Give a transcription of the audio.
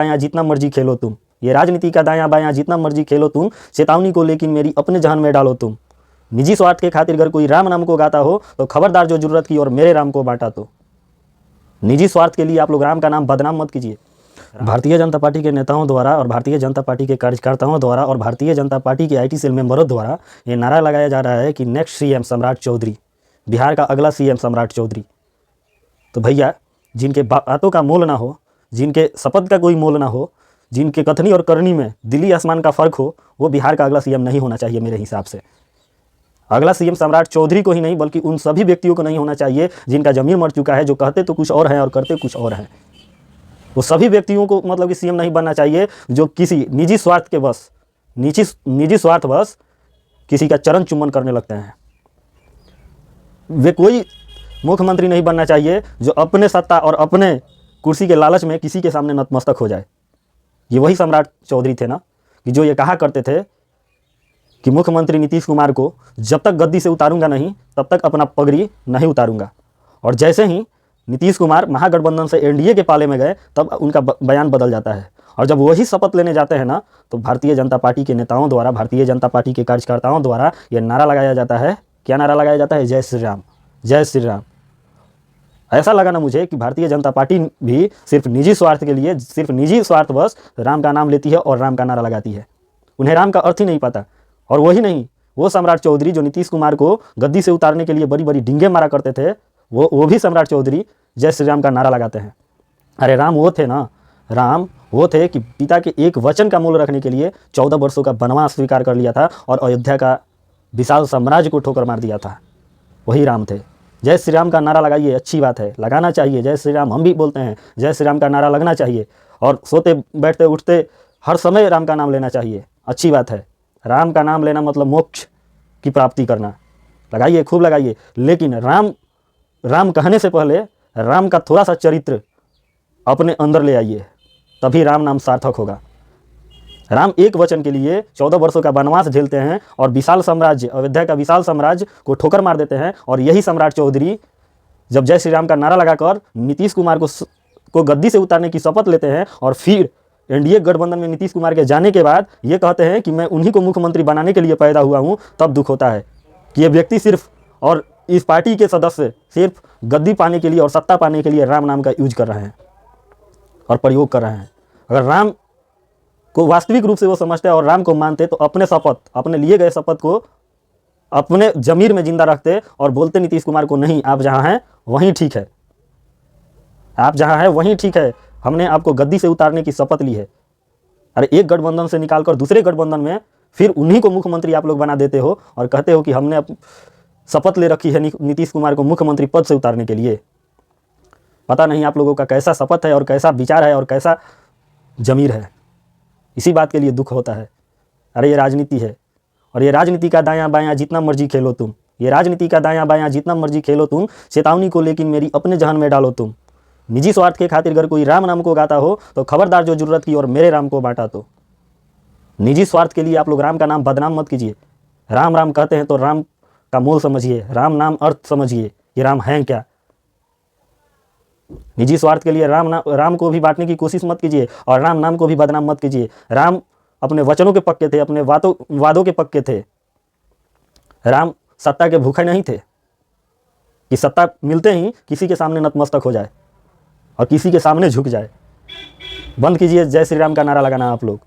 बायां जितना मर्जी खेलो तुम, ये राजनीति का दायां बायां जितना मर्जी खेलो तुम, चेतावनी को लेकिन मेरी अपने जहन में डालो तुम। निजी स्वार्थ के खातिर अगर कोई राम नाम को गाता हो तो खबरदार जो जरूरत की और मेरे राम को बांटा तो। निजी स्वार्थ के लिए आप लोग राम का नाम बदनाम मत कीजिए। भारतीय जनता पार्टी के नेताओं द्वारा और भारतीय जनता पार्टी के कार्यकर्ताओं द्वारा और भारतीय जनता पार्टी के IT सेल मेंबरों द्वारा ये नारा लगाया जा रहा है कि नेक्स्ट CM सम्राट चौधरी, बिहार का अगला CM सम्राट चौधरी। तो भैया, जिनके बातों का मोल ना हो, जिनके शपथ का कोई मोल ना हो, जिनके कथनी और करनी में दिल्ली आसमान का फ़र्क हो, वो बिहार का अगला CM नहीं होना चाहिए मेरे हिसाब से। अगला CM सम्राट चौधरी को ही नहीं बल्कि उन सभी व्यक्तियों को नहीं होना चाहिए जिनका ज़मीर मर चुका है, जो कहते तो कुछ और हैं और करते कुछ और हैं। वो सभी व्यक्तियों को मतलब कि CM नहीं बनना चाहिए जो किसी निजी स्वार्थ के बस निजी स्वार्थ बस किसी का चरण चुम्बन करने लगते हैं। वे कोई मुख्यमंत्री नहीं बनना चाहिए जो अपने सत्ता और अपने कुर्सी के लालच में किसी के सामने नतमस्तक हो जाए। ये वही सम्राट चौधरी थे ना कि जो ये कहा करते थे कि मुख्यमंत्री नीतीश कुमार को जब तक गद्दी से उतारूंगा नहीं तब तक अपना पगड़ी नहीं उतारूंगा। और जैसे ही नीतीश कुमार महागठबंधन से NDA के पाले में गए तब उनका बयान बदल जाता है। और जब वही शपथ लेने जाते हैं ना तो भारतीय जनता पार्टी के नेताओं द्वारा, भारतीय जनता पार्टी के कार्यकर्ताओं द्वारा ये नारा लगाया जाता है। क्या नारा लगाया जाता है? जय श्री राम, जय श्री राम। ऐसा लगा ना मुझे कि भारतीय जनता पार्टी भी सिर्फ निजी स्वार्थ के लिए, सिर्फ निजी स्वार्थ बस राम का नाम लेती है और राम का नारा लगाती है। उन्हें राम का अर्थ ही नहीं पता। और वही नहीं, वो सम्राट चौधरी जो नीतीश कुमार को गद्दी से उतारने के लिए बड़ी बड़ी डींगे मारा करते थे, वो भी सम्राट चौधरी जय श्री राम का नारा लगाते हैं। अरे राम वो थे ना, राम वो थे कि पिता के एक वचन का मूल्य रखने के लिए 14 वर्षों का वनवास स्वीकार कर लिया था और अयोध्या का विशाल साम्राज्य को ठोकर मार दिया था। वही राम थे। जय श्री राम का नारा लगाइए, अच्छी बात है, लगाना चाहिए। जय श्री राम हम भी बोलते हैं, जय श्री राम का नारा लगना चाहिए। और सोते बैठते उठते हर समय राम का नाम लेना चाहिए, अच्छी बात है। राम का नाम लेना मतलब मोक्ष की प्राप्ति करना। लगाइए, खूब लगाइए। लेकिन राम कहने से पहले राम का थोड़ा सा चरित्र अपने अंदर ले आइए, तभी राम नाम सार्थक होगा। राम एक वचन के लिए 14 वर्षों का वनवास झेलते हैं और विशाल साम्राज्य, अयोध्या का विशाल साम्राज्य को ठोकर मार देते हैं। और यही सम्राट चौधरी जब जय श्री राम का नारा लगाकर नीतीश कुमार को गद्दी से उतारने की शपथ लेते हैं और फिर NDA गठबंधन में नीतीश कुमार के जाने के बाद ये कहते हैं कि मैं उन्हीं को मुख्यमंत्री बनाने के लिए पैदा हुआ हूँ, तब दुख होता है कि ये व्यक्ति सिर्फ और इस पार्टी के सदस्य सिर्फ गद्दी पाने के लिए और सत्ता पाने के लिए राम नाम का यूज कर रहे हैं और प्रयोग कर रहे हैं। अगर राम को वास्तविक रूप से वो समझते और राम को मानते तो अपने शपथ, अपने लिए गए शपथ को अपने जमीर में जिंदा रखते और बोलते नीतीश कुमार को, नहीं आप जहाँ हैं वहीं ठीक है, आप जहाँ हैं वहीं ठीक है, हमने आपको गद्दी से उतारने की शपथ ली है। अरे एक गठबंधन से निकालकर दूसरे गठबंधन में फिर उन्हीं को मुख्यमंत्री आप लोग बना देते हो और कहते हो कि हमने शपथ ले रखी है नीतीश कुमार को मुख्यमंत्री पद से उतारने के लिए। पता नहीं आप लोगों का कैसा शपथ है और कैसा विचार है और कैसा जमीर है, इसी बात के लिए दुख होता है। अरे ये राजनीति है और ये राजनीति का दायां बायां जितना मर्जी खेलो तुम, ये राजनीति का दायां बायां जितना मर्जी खेलो तुम, चेतावनी को लेकिन मेरी अपने जहन में डालो तुम। निजी स्वार्थ के खातिर अगर कोई राम नाम को गाता हो तो खबरदार जो जरूरत की और मेरे राम को बांटा तो। निजी स्वार्थ के लिए आप लोग राम का नाम बदनाम मत कीजिए। राम राम कहते हैं तो राम का मोल समझिए, राम नाम अर्थ समझिए कि राम हैं क्या। निजी स्वार्थ के लिए राम को भी बांटने की कोशिश मत कीजिए और राम नाम को भी बदनाम मत कीजिए। राम अपने वचनों के पक्के थे, अपने वादों के पक्के थे। राम सत्ता के भूखे नहीं थे कि सत्ता मिलते ही किसी के सामने नतमस्तक हो जाए और किसी के सामने झुक जाए। बंद कीजिए जय श्री राम का नारा लगाना आप लोग।